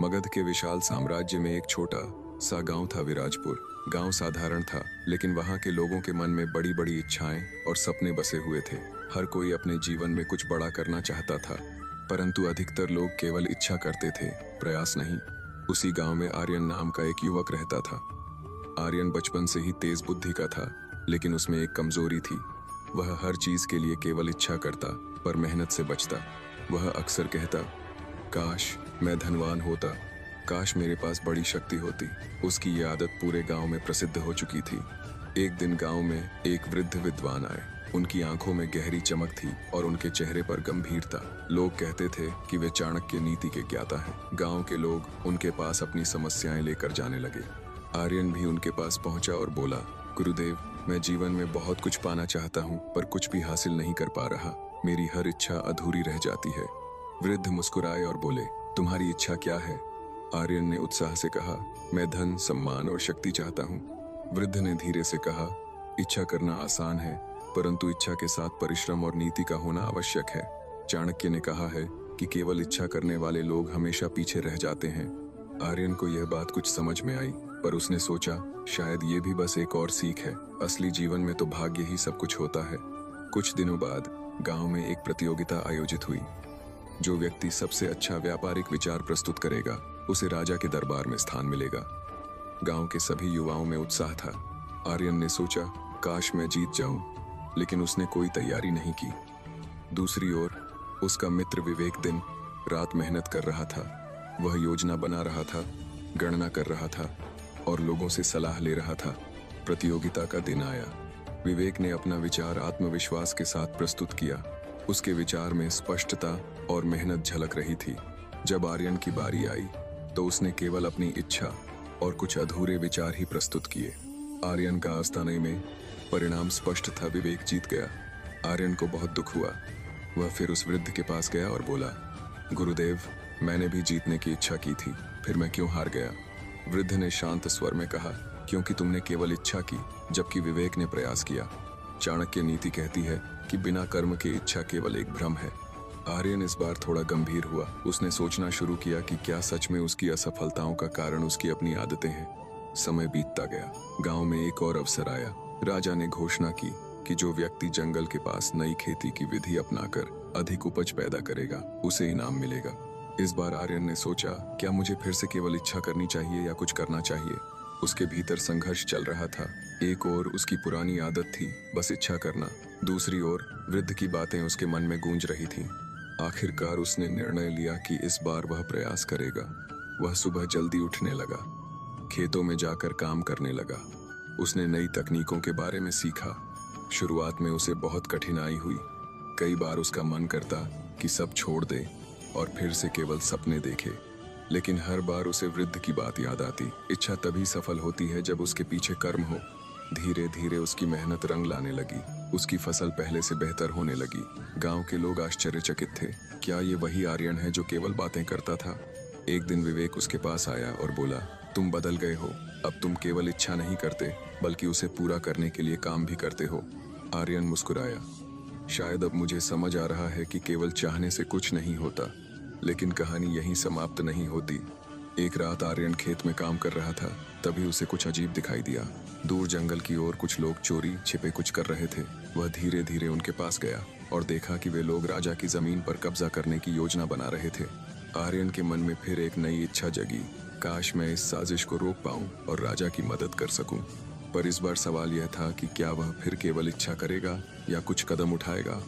मगध के विशाल साम्राज्य में एक छोटा सा गांव था विराजपुर। गांव साधारण था, लेकिन वहां के लोगों के मन में बड़ी बड़ी इच्छाएं और सपने बसे हुए थे। हर कोई अपने जीवन में कुछ बड़ा करना चाहता था, परंतु अधिकतर लोग केवल इच्छा करते थे, प्रयास नहीं। उसी गांव में आर्यन नाम का एक युवक रहता था। आर्यन बचपन से ही तेज बुद्धि का था, लेकिन उसमें एक कमजोरी थी। वह हर चीज के लिए केवल इच्छा करता, पर मेहनत से बचता। वह अक्सर कहता, काश मैं धनवान होता, काश मेरे पास बड़ी शक्ति होती। उसकी ये आदत पूरे गांव में प्रसिद्ध हो चुकी थी। एक दिन गांव में एक वृद्ध विद्वान आए। उनकी आंखों में गहरी चमक थी और उनके चेहरे पर गंभीरता। लोग कहते थे कि वे चाणक्य नीति के ज्ञाता हैं। गांव के लोग उनके पास अपनी समस्याएं लेकर जाने लगे। आर्यन भी उनके पास पहुंचा और बोला, गुरुदेव, मैं जीवन में बहुत कुछ पाना चाहता हूं, पर कुछ भी हासिल नहीं कर पा रहा। मेरी हर इच्छा अधूरी रह जाती है। वृद्ध मुस्कुराए और बोले, तुम्हारी इच्छा क्या है? आर्यन ने उत्साह से कहा, मैं धन, सम्मान और शक्ति चाहता हूँ। वृद्ध ने धीरे से कहा, इच्छा करना आसान है, परंतु इच्छा के साथ परिश्रम और नीति का होना आवश्यक है। चाणक्य ने कहा है कि केवल इच्छा करने वाले लोग हमेशा पीछे रह जाते हैं। आर्यन को यह बात कुछ समझ में आई, पर उसने सोचा, शायद ये भी बस एक और सीख है। असली जीवन में तो भाग्य ही सब कुछ होता है। कुछ दिनों बाद गांव में एक प्रतियोगिता आयोजित हुई। जो व्यक्ति सबसे अच्छा व्यापारिक विचार प्रस्तुत करेगा, उसे राजा के दरबार में स्थान मिलेगा। गांव के सभी युवाओं में उत्साह था। आर्यन ने सोचा, काश मैं जीत जाऊं, लेकिन उसने कोई तैयारी नहीं की। दूसरी ओर उसका मित्र विवेक दिन रात मेहनत कर रहा था। वह योजना बना रहा था, गणना कर रहा था और लोगों से सलाह ले रहा था। प्रतियोगिता का दिन आया। विवेक ने अपना विचार आत्मविश्वास के साथ प्रस्तुत किया। उसके विचार में स्पष्टता और मेहनत झलक रही थी। जब आर्यन की बारी आई, तो उसने केवल अपनी इच्छा और कुछ अधूरे विचार ही प्रस्तुत किए। आर्यन का आस्थाने में परिणाम स्पष्ट था, विवेक जीत गया। आर्यन को बहुत दुख हुआ। वह फिर उस वृद्ध के पास गया और बोला, गुरुदेव, मैंने भी जीतने की इच्छा की थी, फिर मैं क्यों हार गया? वृद्ध ने शांत स्वर में कहा, क्योंकि तुमने केवल इच्छा की, जबकि विवेक ने प्रयास किया। चाणक्य नीति कहती है कि बिना कर्म के इच्छा केवल एक भ्रम है। आर्यन इस बार थोड़ा गंभीर हुआ। उसने सोचना शुरू किया कि क्या सच में उसकी असफलताओं का कारण उसकी अपनी आदतें हैं। समय बीतता गया। गांव में एक और अवसर आया। राजा ने घोषणा की कि जो व्यक्ति जंगल के पास नई खेती की विधि अपनाकर अधिक उपज पैदा करेगा, उसे इनाम मिलेगा। इस बार आर्यन ने सोचा, क्या मुझे फिर से केवल इच्छा करनी चाहिए या कुछ करना चाहिए? उसके भीतर संघर्ष चल रहा था। एक ओर उसकी पुरानी आदत थी, बस इच्छा करना। दूसरी ओर वृद्ध की बातें उसके मन में गूंज रही थीं। आखिरकार उसने निर्णय लिया कि इस बार वह प्रयास करेगा। वह सुबह जल्दी उठने लगा, खेतों में जाकर काम करने लगा। उसने नई तकनीकों के बारे में सीखा। शुरुआत में उसे बहुत कठिनाई हुई। कई बार उसका मन करता कि सब छोड़ दे और फिर से केवल सपने देखे, लेकिन हर बार उसे वृद्ध की बात याद आती। इच्छा तभी सफल होती है जब उसके पीछे कर्म हो। धीरे धीरे उसकी मेहनत रंग लाने लगी। उसकी फसल पहले से बेहतर होने लगी। गांव के लोग आश्चर्यचकित थे। क्या ये वही आर्यन है जो केवल बातें करता था? एक दिन विवेक उसके पास आया और बोला, तुम बदल गए हो। अब तुम केवल इच्छा नहीं करते, बल्कि उसे पूरा करने के लिए काम भी करते हो। आर्यन मुस्कुराया, शायद अब मुझे समझ आ रहा है कि केवल चाहने से कुछ नहीं होता। लेकिन कहानी यहीं समाप्त नहीं होती। एक रात आर्यन खेत में काम कर रहा था, तभी उसे कुछ अजीब दिखाई दिया। दूर जंगल की ओर कुछ लोग चोरी छिपे कुछ कर रहे थे। वह धीरे धीरे उनके पास गया और देखा कि वे लोग राजा की जमीन पर कब्जा करने की योजना बना रहे थे। आर्यन के मन में फिर एक नई इच्छा जगी, काश मैं इस साजिश को रोक पाऊं और राजा की मदद कर सकूं। पर इस बार सवाल यह था कि क्या वह फिर केवल इच्छा करेगा या कुछ कदम उठाएगा।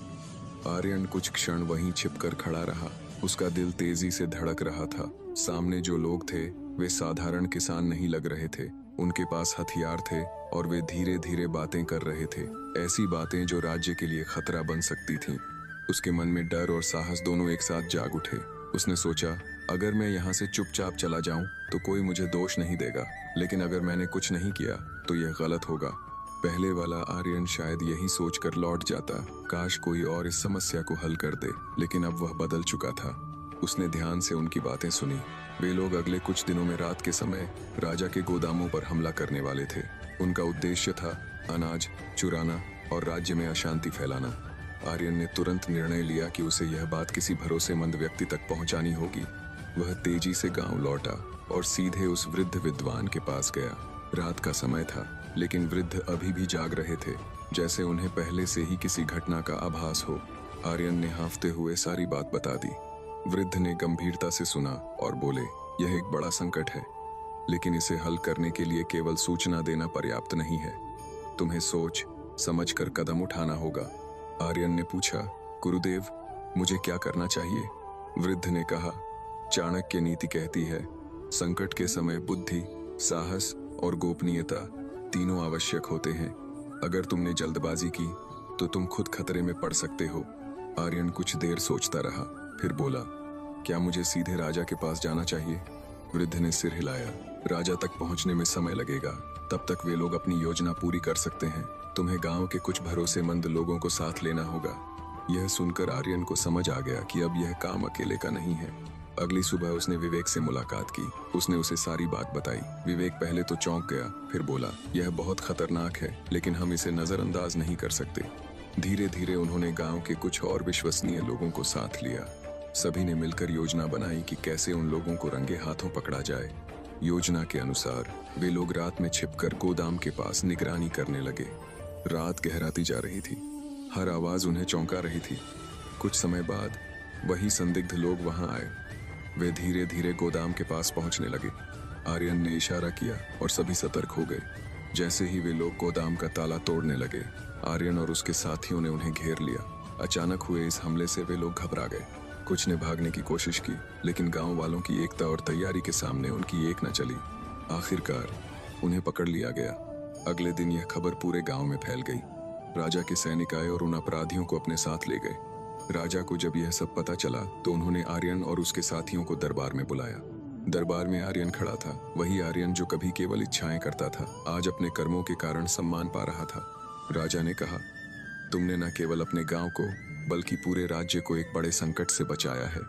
आर्यन कुछ क्षण वहीं छिपकर खड़ा रहा। उसका दिल तेजी से धड़क रहा था। सामने जो लोग थे, वे साधारण किसान नहीं लग रहे थे। उनके पास हथियार थे और वे धीरे धीरे बातें कर रहे थे, ऐसी बातें जो राज्य के लिए खतरा बन सकती थीं। उसके मन में डर और साहस दोनों एक साथ जाग उठे। उसने सोचा, अगर मैं यहाँ से चुपचाप चला जाऊं तो कोई मुझे दोष नहीं देगा, लेकिन अगर मैंने कुछ नहीं किया तो यह गलत होगा। पहले वाला आर्यन शायद यही सोचकर लौट जाता, काश कोई और इस समस्या को हल कर दे, लेकिन अब वह बदल चुका था। उसने ध्यान से उनकी बातें सुनी। वे लोग अगले कुछ दिनों में रात के समय राजा के गोदामों पर हमला करने वाले थे। उनका उद्देश्य था अनाज चुराना और राज्य में अशांति फैलाना। आर्यन ने तुरंत निर्णय लिया कि उसे यह बात किसी भरोसेमंद व्यक्ति तक पहुंचानी होगी। वह तेजी से गांव लौटा और सीधे उस वृद्ध विद्वान के पास गया। रात का समय था, लेकिन वृद्ध अभी भी जाग रहे थे, जैसे उन्हें पहले से ही किसी घटना का आभास हो। आर्यन ने हांफते हुए सारी बात बता दी। वृद्ध ने गंभीरता से सुना और बोले, यह एक बड़ा संकट है, लेकिन इसे हल करने के लिए केवल सूचना देना पर्याप्त नहीं है। तुम्हें सोच समझ कर कदम उठाना होगा। आर्यन ने पूछा, गुरुदेव, मुझे क्या करना चाहिए? वृद्ध ने कहा, चाणक्य नीति कहती है, संकट के समय बुद्धि, साहस और गोपनीयता तीनों आवश्यक होते हैं। अगर तुमने जल्दबाजी की तो तुम खुद खतरे में पड़ सकते हो। आर्यन कुछ देर सोचता रहा, फिर बोला, क्या मुझे सीधे राजा के पास जाना चाहिए? वृद्ध ने सिर हिलाया। राजा तक पहुंचने में समय लगेगा, तब तक वे लोग अपनी योजना पूरी कर सकते हैं। तुम्हें गांव के कुछ भरोसेमंद लोगों को साथ लेना होगा। यह सुनकर आर्यन को समझ आ गया कि अब यह काम अकेले का नहीं है। अगली सुबह उसने विवेक से मुलाकात की। उसने उसे सारी बात बताई। विवेक पहले तो चौंक गया, फिर बोला, यह बहुत खतरनाक है, लेकिन हम इसे नजरअंदाज नहीं कर सकते। धीरे धीरे उन्होंने गांव के कुछ और विश्वसनीय लोगों को साथ लिया। सभी ने मिलकर योजना बनाई कि कैसे उन लोगों को रंगे हाथों पकड़ा जाए। योजना के अनुसार वे लोग रात में छिपकर गोदाम के पास निगरानी करने लगे। रात गहराती जा रही थी, हर आवाज उन्हें चौंका रही थी। कुछ समय बाद वही संदिग्ध लोग वहां आए। वे धीरे धीरे गोदाम के पास पहुंचने लगे। आर्यन ने इशारा किया और सभी सतर्क हो गए। जैसे ही वे लोग गोदाम का ताला तोड़ने लगे, आर्यन और उसके साथियों ने उन्हें घेर लिया। अचानक हुए इस हमले से वे लोग घबरा गए। कुछ ने भागने की कोशिश की, लेकिन गांव वालों की एकता और तैयारी के सामने उनकी एक न चली। आखिरकार उन्हें पकड़ लिया गया। अगले दिन यह खबर पूरे गांव में फैल गई। राजा के सैनिक आए और उन अपराधियों को अपने साथ ले गए। राजा को जब यह सब पता चला तो उन्होंने आर्यन और उसके साथियों को दरबार में बुलाया। दरबार में आर्यन खड़ा था, वही आर्यन जो कभी केवल इच्छाएं करता था, आज अपने कर्मों के कारण सम्मान पा रहा था। राजा ने कहा, तुमने न केवल अपने गांव को बल्कि पूरे राज्य को एक बड़े संकट से बचाया है।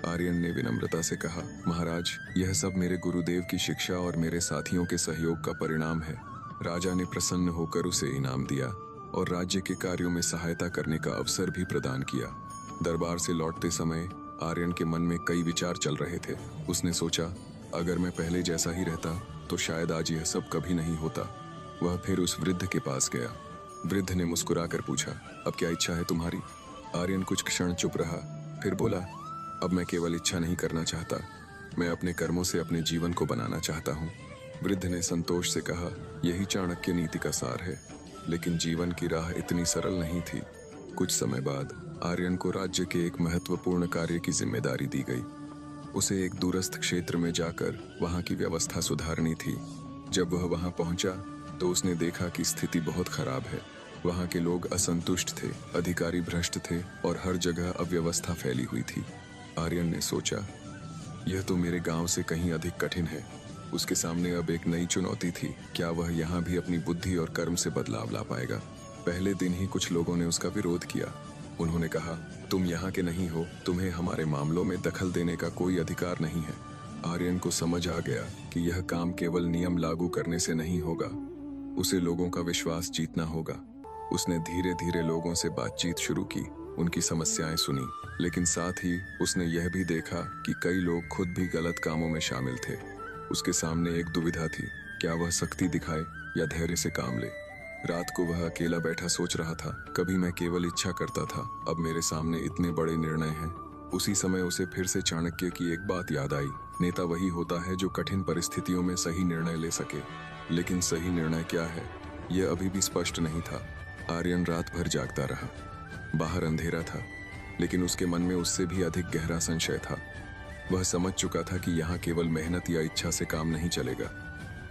आर्यन ने विनम्रता से कहा, महाराज, यह सब मेरे गुरुदेव की शिक्षा और मेरे साथियों के सहयोग का परिणाम है। राजा ने प्रसन्न होकर उसे इनाम दिया और राज्य के कार्यों में सहायता करने का अवसर भी प्रदान किया। दरबार से लौटते समय आर्यन के मन में कई विचार चल रहे थे। उसने सोचा, अगर मैं पहले जैसा ही रहता तो शायद आज यह सब कभी नहीं होता। वह फिर उस वृद्ध के पास गया। वृद्ध ने मुस्कुराकर पूछा, अब क्या इच्छा है तुम्हारी? आर्यन कुछ क्षण चुप रहा, फिर बोला, अब मैं केवल इच्छा नहीं करना चाहता, मैं अपने कर्मों से अपने जीवन को बनाना चाहता हूँ। वृद्ध ने संतोष से कहा, यही चाणक्य नीति का सार है, लेकिन जीवन की राह इतनी सरल नहीं थी। कुछ समय बाद आर्यन को राज्य के एक महत्वपूर्ण कार्य की जिम्मेदारी दी गई। उसे एक दूरस्थ क्षेत्र में जाकर वहां की व्यवस्था सुधारनी थी। जब वह वहां पहुंचा तो उसने देखा कि स्थिति बहुत खराब है। वहां के लोग असंतुष्ट थे, अधिकारी भ्रष्ट थे और हर जगह अव्यवस्था फैली हुई थी। आर्यन ने सोचा, यह तो मेरे गांव से कहीं अधिक कठिन है। उसके सामने अब एक नई चुनौती थी, क्या वह यहाँ भी अपनी बुद्धि और कर्म से बदलाव ला पाएगा? पहले दिन ही कुछ लोगों ने उसका विरोध किया। उन्होंने कहा, तुम यहाँ के नहीं हो, तुम्हें हमारे मामलों में दखल देने का कोई अधिकार नहीं है। आर्यन को समझ आ गया कि यह काम केवल नियम लागू करने से नहीं होगा, उसे लोगों का विश्वास जीतना होगा। उसने धीरे धीरे लोगों से बातचीत शुरू की, उनकी समस्याएं सुनी, लेकिन साथ ही उसने यह भी देखा कि कई लोग खुद भी गलत कामों में शामिल थे। उसके सामने एक दुविधा थी, क्या वह सख्ती दिखाए या धैर्य से काम ले। रात को वह अकेला बैठा सोच रहा था, कभी मैं केवल इच्छा करता था, अब मेरे सामने इतने बड़े निर्णय हैं। उसी समय उसे फिर से चाणक्य की एक बात याद आई, नेता वही होता है जो कठिन परिस्थितियों में सही निर्णय ले सके। लेकिन सही निर्णय क्या है, यह अभी भी स्पष्ट नहीं था। आर्यन रात भर जागता रहा। बाहर अंधेरा था, लेकिन उसके मन में उससे भी अधिक गहरा संशय था। वह समझ चुका था कि यहाँ केवल मेहनत या इच्छा से काम नहीं चलेगा,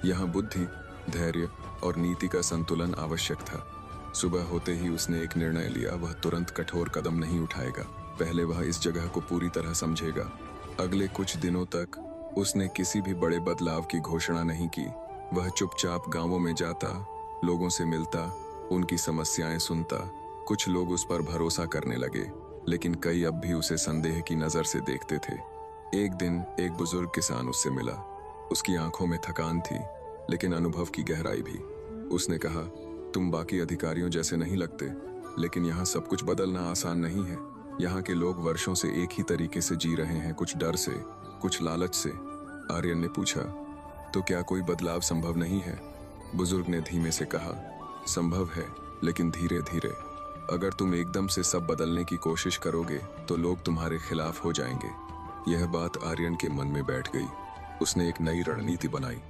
यहाँ बुद्धि, धैर्य और नीति का संतुलन आवश्यक था। सुबह होते ही उसने एक निर्णय लिया, वह तुरंत कठोर कदम नहीं उठाएगा, पहले वह इस जगह को पूरी तरह समझेगा। अगले कुछ दिनों तक उसने किसी भी बड़े बदलाव की घोषणा नहीं की। वह चुपचाप गांवों में जाता, लोगों से मिलता, उनकी समस्याएं सुनता। कुछ लोग उस पर भरोसा करने लगे, लेकिन कई अब भी उसे संदेह की नजर से देखते थे। एक दिन एक बुजुर्ग किसान उससे मिला। उसकी आंखों में थकान थी, लेकिन अनुभव की गहराई भी। उसने कहा, तुम बाकी अधिकारियों जैसे नहीं लगते, लेकिन यहाँ सब कुछ बदलना आसान नहीं है। यहाँ के लोग वर्षों से एक ही तरीके से जी रहे हैं, कुछ डर से, कुछ लालच से। आर्यन ने पूछा, तो क्या कोई बदलाव संभव नहीं है? बुजुर्ग ने धीमे से कहा, संभव है, लेकिन धीरे धीरे। अगर तुम एकदम से सब बदलने की कोशिश करोगे तो लोग तुम्हारे खिलाफ हो जाएंगे। यह बात आर्यन के मन में बैठ गई। उसने एक नई रणनीति बनाई।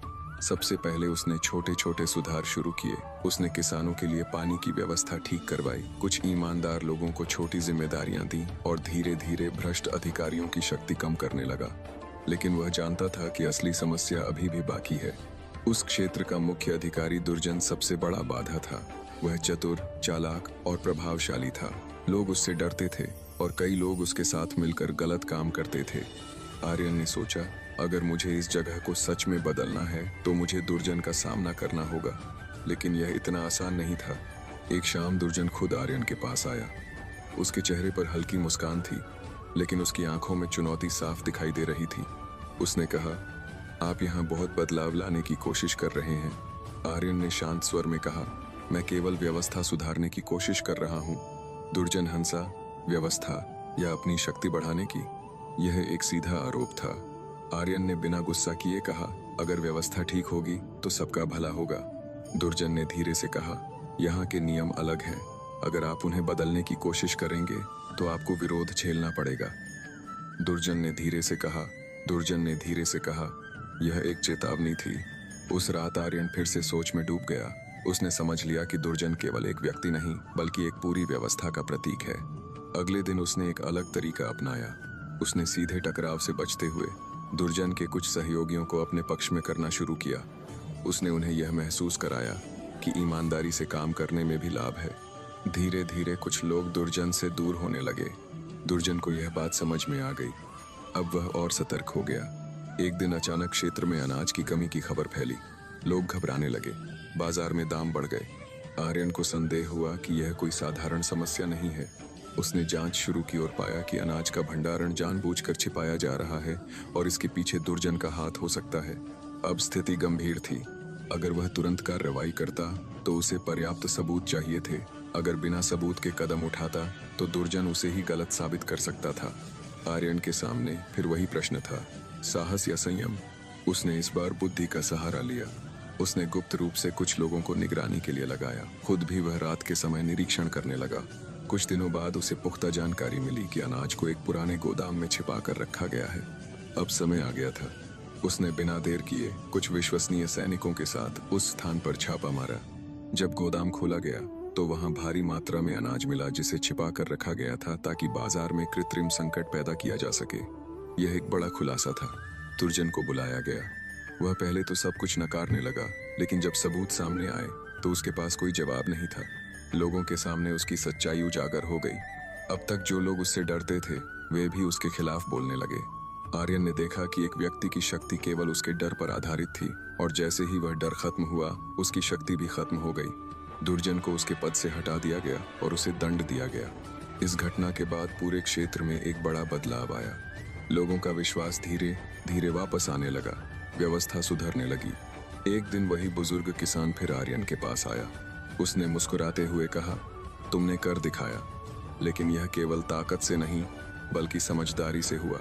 सबसे पहले उसने छोटे छोटे सुधार शुरू किए। उसने किसानों के लिए पानी की व्यवस्था ठीक करवाई, कुछ ईमानदार लोगों को छोटी जिम्मेदारियां दी और धीरे धीरे भ्रष्ट अधिकारियों की शक्ति कम करने लगा। लेकिन वह जानता था कि असली समस्या अभी भी बाकी है। उस क्षेत्र का मुख्य अधिकारी दुर्जन सबसे बड़ा बाधा था। वह चतुर, चालाक और प्रभावशाली था। लोग उससे डरते थे और कई लोग उसके साथ मिलकर गलत काम करते थे। आर्यन ने सोचा, अगर मुझे इस जगह को सच में बदलना है तो मुझे दुर्जन का सामना करना होगा। लेकिन यह इतना आसान नहीं था। एक शाम दुर्जन खुद आर्यन के पास आया। उसके चेहरे पर हल्की मुस्कान थी, लेकिन उसकी आंखों में चुनौती साफ दिखाई दे रही थी। उसने कहा, आप यहाँ बहुत बदलाव लाने की कोशिश कर रहे हैं। आर्यन ने शांत स्वर में कहा, मैं केवल व्यवस्था सुधारने की कोशिश कर रहा हूँ। दुर्जन हंसा। व्यवस्था या अपनी शक्ति बढ़ाने की? यह एक सीधा आरोप था। आर्यन ने बिना गुस्सा किए कहा, अगर व्यवस्था ठीक होगी तो सबका भला होगा। दुर्जन ने धीरे से कहा, यहाँ के नियम अलग हैं। अगर आप उन्हें बदलने की कोशिश करेंगे तो आपको विरोध झेलना पड़ेगा। दुर्जन ने धीरे से कहा, यह एक चेतावनी थी। उस रात आर्यन फिर से सोच में डूब गया। उसने समझ लिया कि दुर्जन केवल एक व्यक्ति नहीं, बल्कि एक पूरी व्यवस्था का प्रतीक है। अगले दिन उसने एक अलग तरीका अपनाया। उसने सीधे टकराव से बचते हुए दुर्जन के कुछ सहयोगियों को अपने पक्ष में करना शुरू किया। उसने उन्हें यह महसूस कराया कि ईमानदारी से काम करने में भी लाभ है। धीरे धीरे कुछ लोग दुर्जन से दूर होने लगे। दुर्जन को यह बात समझ में आ गई। अब वह और सतर्क हो गया। एक दिन अचानक क्षेत्र में अनाज की कमी की खबर फैली। लोग घबराने लगे। बाजार में दाम बढ़ गए। आर्यन को संदेह हुआ कि यह कोई साधारण समस्या नहीं है। उसने जांच शुरू की और पाया कि अनाज का भंडारण जानबूझकर छिपाया जा रहा है और इसके पीछे दुर्जन का हाथ हो सकता है। अब स्थिति गंभीर थी। अगर वह तुरंत कार्रवाई करता तो उसे पर्याप्त सबूत चाहिए थे। अगर बिना सबूत के कदम उठाता तो दुर्जन उसे ही गलत साबित कर सकता था। आर्यन के सामने फिर वही प्रश्न था, साहस या संयम? उसने इस बार बुद्धि का सहारा लिया। उसने गुप्त रूप से कुछ लोगों को निगरानी के लिए लगाया। खुद भी वह रात के समय निरीक्षण करने लगा। कुछ दिनों बाद उसे पुख्ता जानकारी मिली कि अनाज को एक पुराने गोदाम में छिपा कर रखा गया है। अब समय आ गया था। उसने बिना देर किए कुछ विश्वसनीय सैनिकों के साथ उस स्थान पर छापा मारा। जब गोदाम खोला गया तो वहां भारी मात्रा में अनाज मिला जिसे छिपा कर रखा गया था ताकि बाजार में कृत्रिम संकट पैदा किया जा सके। यह एक बड़ा खुलासा था। दुर्जन को बुलाया गया। वह पहले तो सब कुछ नकारने लगा, लेकिन जब सबूत सामने आए तो उसके पास कोई जवाब नहीं था। लोगों के सामने उसकी सच्चाई उजागर हो गई। अब तक जो लोग उससे डरते थे वे भी उसके खिलाफ बोलने लगे। आर्यन ने देखा कि एक व्यक्ति की शक्ति केवल उसके डर पर आधारित थी और जैसे ही वह डर खत्म हुआ उसकी शक्ति भी खत्म हो गई। दुर्जन को उसके पद से हटा दिया गया और उसे दंड दिया गया। इस घटना के बाद पूरे क्षेत्र में एक बड़ा बदलाव आया। लोगों का विश्वास धीरे धीरे वापस आने लगा। व्यवस्था सुधरने लगी। एक दिन वही बुजुर्ग किसान फिर आर्यन के पास आया। उसने मुस्कुराते हुए कहा, तुमने कर दिखाया, लेकिन यह केवल ताकत से नहीं बल्कि समझदारी से हुआ।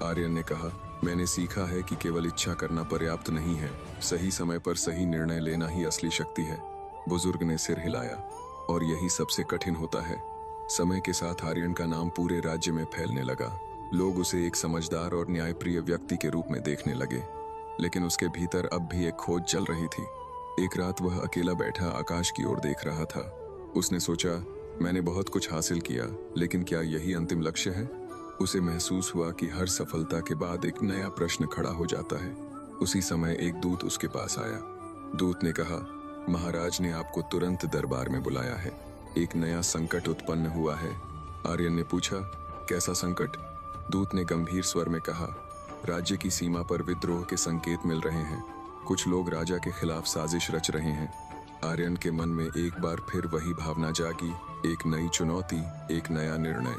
आर्यन ने कहा, मैंने सीखा है कि केवल इच्छा करना पर्याप्त नहीं है, सही समय पर सही निर्णय लेना ही असली शक्ति है। बुजुर्ग ने सिर हिलाया, और यही सबसे कठिन होता है। समय के साथ आर्यन का नाम पूरे राज्य में फैलने लगा। लोग उसे एक समझदार और न्यायप्रिय व्यक्ति के रूप में देखने लगे। लेकिन उसके भीतर अब भी एक खोज चल रही थी। एक रात वह अकेला बैठा आकाश की ओर देख रहा था। उसने सोचा, मैंने बहुत कुछ हासिल किया, लेकिन क्या यही अंतिम लक्ष्य है? उसे महसूस हुआ कि हर सफलता के बाद एक नया प्रश्न खड़ा हो जाता है। उसी समय एक दूत उसके पास आया। दूत ने कहा, महाराज ने आपको तुरंत दरबार में बुलाया है। एक नया संकट उत्पन्न हुआ है। आर्यन ने पूछा, कैसा संकट? दूत ने गंभीर स्वर में कहा, राज्य की सीमा पर विद्रोह के संकेत मिल रहे हैं। कुछ लोग राजा के खिलाफ साजिश रच रहे हैं। आर्यन के मन में एक बार फिर वही भावना जागी, एक नई चुनौती, एक नया निर्णय।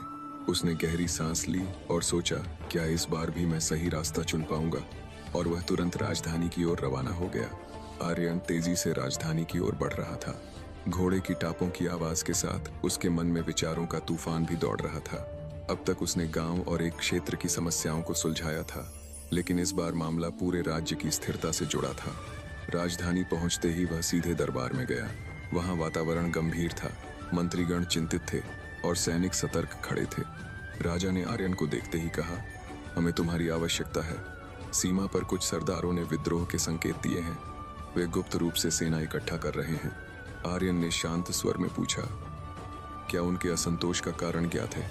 उसने गहरी सांस ली और सोचा, क्या इस बार भी मैं सही रास्ता चुन पाऊंगा? और वह तुरंत राजधानी की ओर रवाना हो गया। आर्यन तेजी से राजधानी की ओर बढ़ रहा था। घोड़े की टापों की आवाज के साथ उसके मन में विचारों का तूफान भी दौड़ रहा था। अब तक उसने गांव और एक क्षेत्र की समस्याओं को सुलझाया था, लेकिन इस बार मामला पूरे राज्य की स्थिरता से जुड़ा था। राजधानी पहुंचते ही वह सीधे दरबार में गया। वहां वातावरण गंभीर था, मंत्रीगण चिंतित थे और सैनिक सतर्क खड़े थे। राजा ने आर्यन को देखते ही कहा, हमें तुम्हारी आवश्यकता है। सीमा पर कुछ सरदारों ने विद्रोह के संकेत दिए हैं। वे गुप्त रूप से सेना इकट्ठा कर रहे हैं। आर्यन ने शांत स्वर में पूछा, क्या उनके असंतोष का कारण ज्ञात है?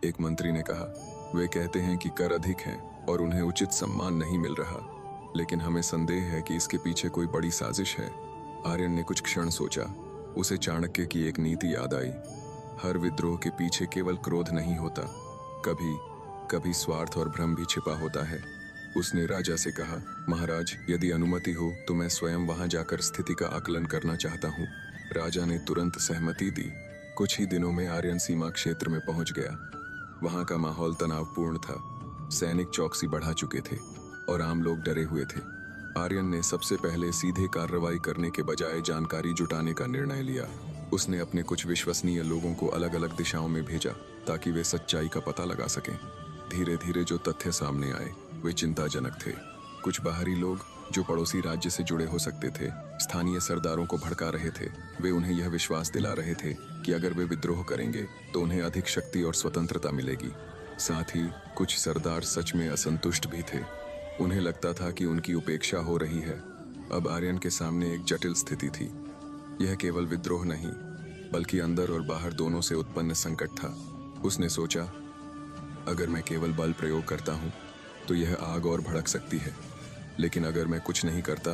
एक मंत्री ने कहा, वे कहते हैं कि कर अधिक हैं और उन्हें उचित सम्मान नहीं मिल रहा, लेकिन हमें संदेह है कि इसके पीछे कोई बड़ी साजिश है। आर्यन ने कुछ क्षण सोचा। उसे चाणक्य की एक नीति याद आई, हर विद्रोह के पीछे केवल क्रोध नहीं होता, कभी कभी स्वार्थ और भ्रम भी छिपा होता है। उसने राजा से कहा, महाराज, यदि अनुमति हो तो मैं स्वयं वहां जाकर स्थिति का आकलन करना चाहता हूँ। राजा ने तुरंत सहमति दी। कुछ ही दिनों में आर्यन सीमा क्षेत्र में पहुंच गया। वहां का माहौल तनावपूर्ण था। सैनिक चौकसी बढ़ा चुके थे और आम लोग डरे हुए थे। आर्यन ने सबसे पहले सीधे कार्रवाई करने के बजाय जानकारी जुटाने का निर्णय लिया। उसने अपने कुछ विश्वसनीय लोगों को अलग अलग दिशाओं में भेजा ताकि वे सच्चाई का पता लगा सकें। धीरे धीरे जो तथ्य सामने आए वे चिंताजनक थे। कुछ बाहरी लोग जो पड़ोसी राज्य से जुड़े हो सकते थे, स्थानीय सरदारों को भड़का रहे थे। वे उन्हें यह विश्वास दिला रहे थे कि अगर वे विद्रोह करेंगे तो उन्हें अधिक शक्ति और स्वतंत्रता मिलेगी। साथ ही कुछ सरदार सच में असंतुष्ट भी थे। उन्हें लगता था कि उनकी उपेक्षा हो रही है। अब आर्यन के सामने एक जटिल स्थिति थी। यह केवल विद्रोह नहीं, बल्कि अंदर और बाहर दोनों से उत्पन्न संकट था। उसने सोचा, अगर मैं केवल बल प्रयोग करता हूँ तो यह आग और भड़क सकती है, लेकिन अगर मैं कुछ नहीं करता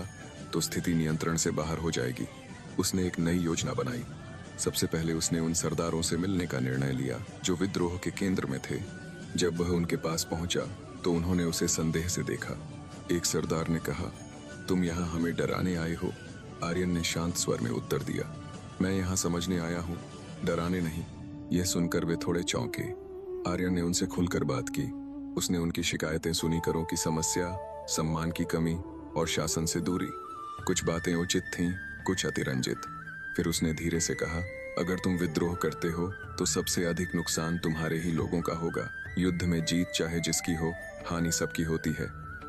तो स्थिति नियंत्रण से बाहर हो जाएगी। उसने एक नई योजना बनाई। सबसे पहले उसने उन सरदारों से मिलने का निर्णय लिया जो विद्रोह के केंद्र में थे। जब वह उनके पास पहुंचा तो उन्होंने उसे संदेह से देखा। एक सरदार ने कहा, तुम यहाँ हमें डराने आए हो? आर्यन ने शांत स्वर में उत्तर दिया, मैं यहाँ समझने आया हूँ, डराने नहीं। यह सुनकर वे थोड़े चौंके। आर्यन ने उनसे खुलकर बात की। उसने उनकी शिकायतें सुनी, करों की समस्या, सम्मान की कमी और शासन से दूरी। कुछ बातें उचित थीं, कुछ अतिरंजित। फिर उसने धीरे से कहा, अगर तुम विद्रोह करते हो तो सबसे अधिक नुकसान तुम्हारे ही लोगों का होगा। युद्ध में जीत चाहे जिसकी हो, हानि सबकी होती है।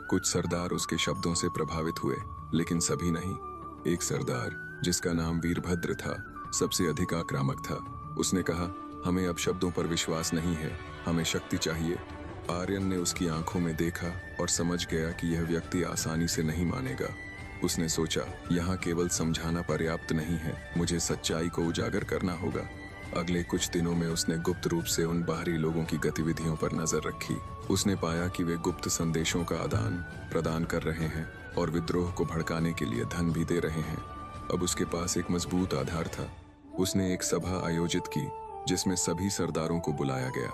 कुछ सरदार उसके शब्दों से प्रभावित हुए, लेकिन सभी नहीं। एक सरदार जिसका नाम वीरभद्र था सबसे अधिक आक्रामक था। उसने कहा, हमें अब शब्दों पर विश्वास नहीं है, हमें शक्ति चाहिए। आर्यन ने उसकी आंखों में देखा और समझ गया कि यह व्यक्ति आसानी से नहीं मानेगा। उसने सोचा, यहाँ केवल समझाना पर्याप्त नहीं है, मुझे सच्चाई को उजागर करना होगा। अगले कुछ दिनों में उसने गुप्त रूप से उन बाहरी लोगों की गतिविधियों पर नजर रखी। उसने पाया कि वे गुप्त संदेशों का आदान प्रदान कर रहे हैं और विद्रोह को भड़काने के लिए धन भी दे रहे हैं। अब उसके पास एक मजबूत आधार था। उसने एक सभा आयोजित की जिसमें सभी सरदारों को बुलाया गया।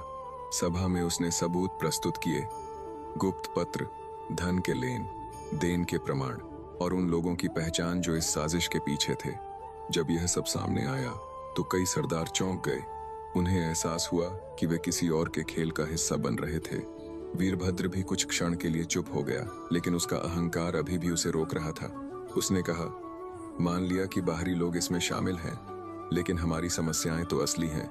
सभा में उसने सबूत प्रस्तुत किए, गुप्त पत्र, धन के लेन देन के प्रमाण और उन लोगों की पहचान जो इस साजिश के पीछे थे। जब यह सब सामने आया तो कई सरदार चौंक गए। उन्हें एहसास हुआ कि वे किसी और के खेल का हिस्सा बन रहे थे। वीरभद्र भी कुछ क्षण के लिए चुप हो गया, लेकिन उसका अहंकार अभी भी उसे रोक रहा था। उसने कहा, मान लिया कि बाहरी लोग इसमें शामिल हैं, लेकिन हमारी समस्याएं तो असली हैं।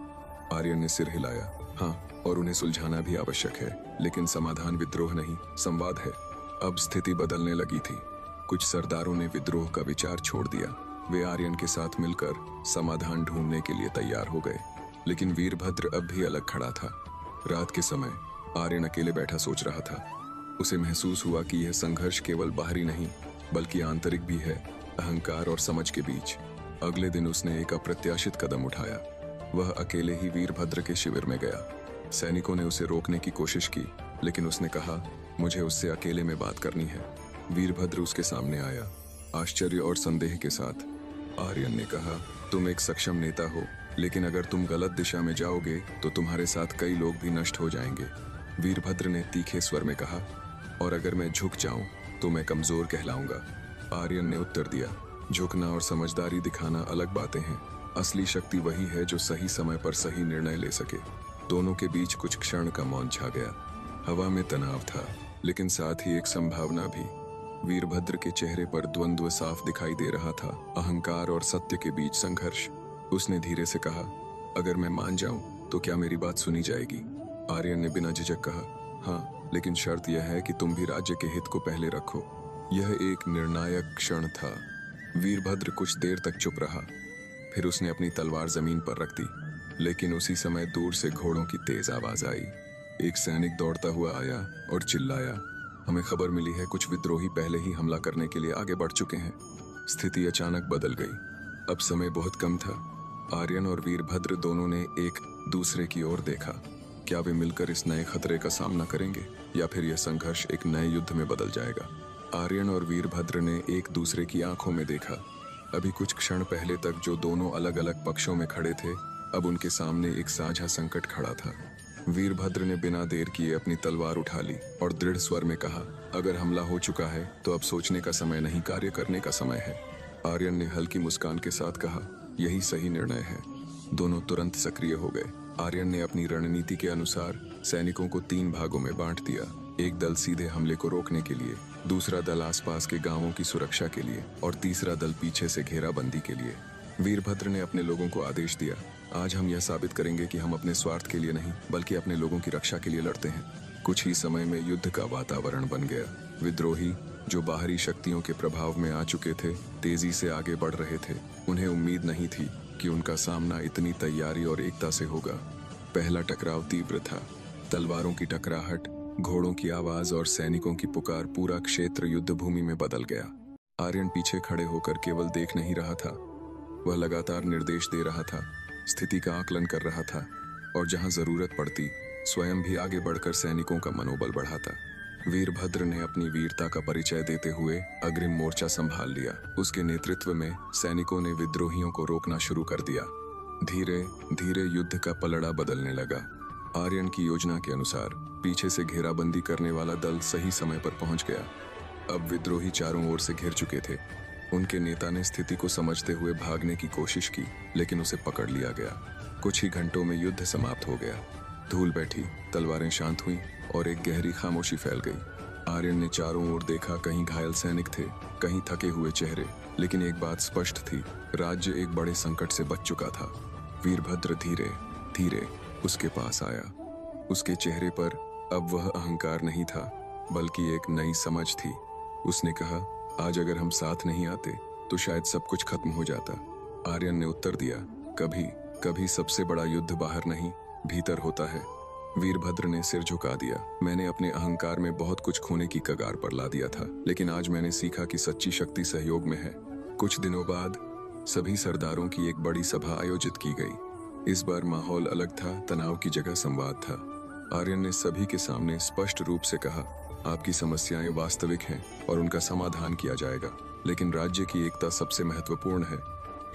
आर्यन ने सिर हिलाया, हाँ, और उन्हें सुलझाना भी आवश्यक है, लेकिन समाधान विद्रोह नहीं, संवाद है। अब स्थिति बदलने लगी थी। कुछ सरदारों ने विद्रोह का विचार छोड़ दिया। वे आर्यन के साथ मिलकर समाधान ढूंढने के लिए तैयार हो गए, लेकिन वीरभद्र अब भी अलग खड़ा था। रात के समय आर्यन अकेले बैठा सोच रहा था। उसे महसूस हुआ कि यह संघर्ष केवल बाहरी नहीं बल्कि आंतरिक भी है, अहंकार और समझ के बीच। अगले दिन उसने एक अप्रत्याशित कदम उठाया। वह अकेले ही वीरभद्र के शिविर में गया। सैनिकों ने उसे रोकने की कोशिश की, लेकिन उसने कहा, मुझे उससे अकेले में बात करनी है। वीरभद्र उसके सामने आया, आश्चर्य और संदेह के साथ। आर्यन ने कहा, तुम एक सक्षम नेता हो, लेकिन अगर तुम गलत दिशा में जाओगे तो तुम्हारे साथ कई लोग भी नष्ट हो जाएंगे। वीरभद्र ने तीखे स्वर में कहा, और अगर मैं झुक जाऊं तो मैं कमजोर कहलाऊंगा। आर्यन ने उत्तर दिया, झुकना और समझदारी दिखाना अलग बातें हैं। असली शक्ति वही है जो सही समय पर सही निर्णय ले सके। दोनों के बीच कुछ क्षण का मौन छा गया। हवा में तनाव था, लेकिन साथ ही एक संभावना भी। वीरभद्र के चेहरे पर द्वंद्व साफ दिखाई दे रहा था, अहंकार और सत्य के बीच संघर्ष। उसने धीरे से कहा, अगर मैं मान जाऊं तो क्या मेरी बात सुनी जाएगी? आर्यन ने बिना झिझक कहा, हाँ, लेकिन शर्त यह है कि तुम भी राज्य के हित को पहले रखो। यह एक निर्णायक क्षण था। वीरभद्र कुछ देर तक चुप रहा, फिर उसने अपनी तलवार जमीन पर रख दी। लेकिन उसी समय दूर से घोड़ों की तेज आवाज आई। एक सैनिक दौड़ता हुआ आया और चिल्लाया, हमें खबर मिली है कुछ विद्रोही पहले ही हमला करने के लिए आगे बढ़ चुके हैं। स्थिति अचानक बदल गई। अब समय बहुत कम था। आर्यन और वीरभद्र दोनों ने एक दूसरे की ओर देखा। क्या वे मिलकर इस नए खतरे का सामना करेंगे या फिर यह संघर्ष एक नए युद्ध में बदल जाएगा? आर्यन और वीरभद्र ने एक दूसरे की आंखों में देखा। अभी कुछ क्षण पहले तक जो दोनों अलग अलग पक्षों में खड़े थे, अब उनके सामने एक साझा संकट खड़ा था। वीरभद्र ने बिना देर किए अपनी तलवार उठा ली और दृढ़ स्वर में कहा, अगर हमला हो चुका है तो अब सोचने का समय नहीं, कार्य करने का समय है। आर्यन ने हल्की मुस्कान के साथ कहा, यही सही निर्णय है। दोनों तुरंत सक्रिय हो गए। आर्यन ने अपनी रणनीति के अनुसार सैनिकों को 3 भागों में बांट दिया। एक दल सीधे हमले को रोकने के लिए, दूसरा दल आसपास के गांवों की सुरक्षा के लिए और तीसरा दल पीछे से घेराबंदी के लिए। वीरभद्र ने अपने लोगों को आदेश दिया, आज हम यह साबित करेंगे कि हम अपने स्वार्थ के लिए नहीं बल्कि अपने लोगों की रक्षा के लिए लड़ते हैं। कुछ ही समय में युद्ध का वातावरण बन गया। विद्रोही जो बाहरी शक्तियों के प्रभाव में आ चुके थे, तेजी से आगे बढ़ रहे थे। उन्हें उम्मीद नहीं थी कि उनका सामना इतनी तैयारी और एकता से होगा। पहला टकराव तीव्र था। तलवारों की टकराहट, घोड़ों की आवाज और सैनिकों की पुकार, पूरा क्षेत्र युद्ध भूमि में बदल गया। आर्यन पीछे खड़े होकर केवल देख नहीं रहा था, वह लगातार निर्देश दे रहा था, स्थिति का आकलन कर रहा था और जहां जरूरत पड़ती स्वयं भी आगे बढ़कर सैनिकों का मनोबल बढ़ाता। वीरभद्र ने अपनी वीरता का परिचय देते हुए अग्रिम मोर्चा संभाल लिया। उसके नेतृत्व में सैनिकों ने विद्रोहियों को रोकना शुरू कर दिया। धीरे धीरे युद्ध का पलड़ा बदलने लगा। आर्यन की योजना के अनुसार पीछे से घेराबंदी करने वाला दल सही समय पर पहुंच गया। अब विद्रोही चारों ओर से घिर चुके थे। उनके नेता ने स्थिति को समझते हुए भागने की कोशिश की, लेकिन उसे पकड़ लिया गया। कुछ ही घंटों में युद्ध समाप्त हो गया। धूल बैठी, तलवारें शांत हुईं और एक गहरी खामोशी फैल गई। आर्यन ने चारों ओर देखा, कहीं घायल सैनिक थे, कहीं थके हुए चेहरे, लेकिन एक बात स्पष्ट थी, राज्य एक बड़े संकट से बच चुका था। वीरभद्र धीरे धीरे उसके पास आया। उसके चेहरे पर अब वह अहंकार नहीं था, बल्कि एक नई समझ थी। उसने कहा, आज अगर हम साथ नहीं आते तो शायद सब कुछ खत्म हो जाता। आर्यन ने उत्तर दिया, कभी कभी सबसे बड़ा युद्ध बाहर नहीं, भीतर होता है। वीरभद्र ने सिर झुका दिया। मैंने अपने अहंकार में बहुत कुछ खोने की कगार पर ला दिया था, लेकिन आज मैंने सीखा कि सच्ची शक्ति सहयोग में है। कुछ दिनों बाद सभी सरदारों की एक बड़ी सभा आयोजित की गई। इस बार माहौल अलग था, तनाव की जगह संवाद था। आर्यन ने सभी के सामने स्पष्ट रूप से कहा, आपकी समस्याएं वास्तविक हैं और उनका समाधान किया जाएगा, लेकिन राज्य की एकता सबसे महत्वपूर्ण है।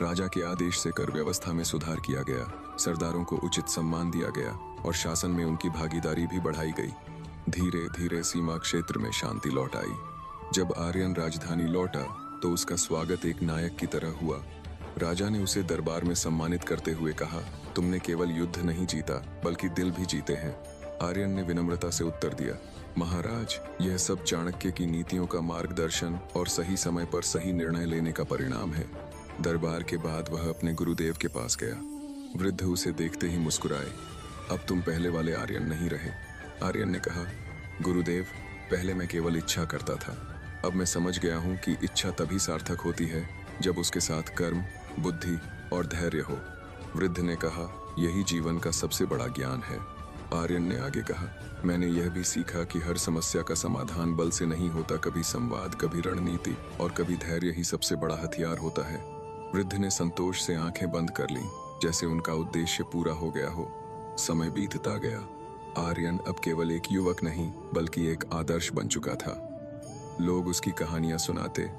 राजा के आदेश से कर व्यवस्था में सुधार किया गया, सरदारों को उचित सम्मान दिया गया और शासन में उनकी भागीदारी भी बढ़ाई गई। धीरे धीरे सीमा क्षेत्र में शांति लौट आई। जब आर्यन राजधानी लौटा तो उसका स्वागत एक नायक की तरह हुआ। राजा ने उसे दरबार में सम्मानित करते हुए कहा, तुमने केवल युद्ध नहीं जीता बल्कि दिल भी जीते हैं। आर्यन ने विनम्रता से उत्तर दिया, महाराज, यह सब चाणक्य की नीतियों का मार्गदर्शन और सही समय पर सही निर्णय लेने का परिणाम है। दरबार के बाद वह अपने गुरुदेव के पास गया। वृद्ध उसे देखते ही मुस्कुराए। अब तुम पहले वाले आर्यन नहीं रहे। आर्यन ने कहा, गुरुदेव, पहले मैं केवल इच्छा करता था, अब मैं समझ गया हूँ कि इच्छा तभी सार्थक होती है जब उसके साथ कर्म, बुद्धि और धैर्य हो। वृद्ध ने कहा, यही जीवन का सबसे बड़ा ज्ञान है। आर्यन ने आगे कहा, मैंने यह भी सीखा कि हर समस्या का समाधान बल से नहीं होता, कभी संवाद, कभी रणनीति और कभी धैर्य ही सबसे बड़ा हथियार होता है। वृद्ध ने संतोष से आंखें बंद कर लीं, जैसे उनका उद्देश्य पूरा हो गया हो। समय बीतता गया। आर्यन अब केवल एक युवक नहीं बल्कि एक आदर्श बन चुका था। लोग उसकी कहानियां सुनाते,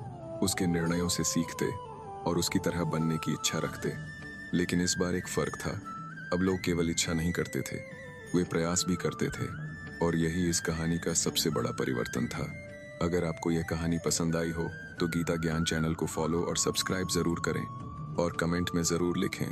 उसके निर्णयों से सीखते और उसकी तरह बनने की इच्छा रखते। लेकिन इस बार एक फर्क था। अब लोग केवल इच्छा नहीं करते थे, वे प्रयास भी करते थे, और यही इस कहानी का सबसे बड़ा परिवर्तन था। अगर आपको यह कहानी पसंद आई हो तो गीता ज्ञान चैनल को फॉलो और सब्सक्राइब जरूर करें और कमेंट में जरूर लिखें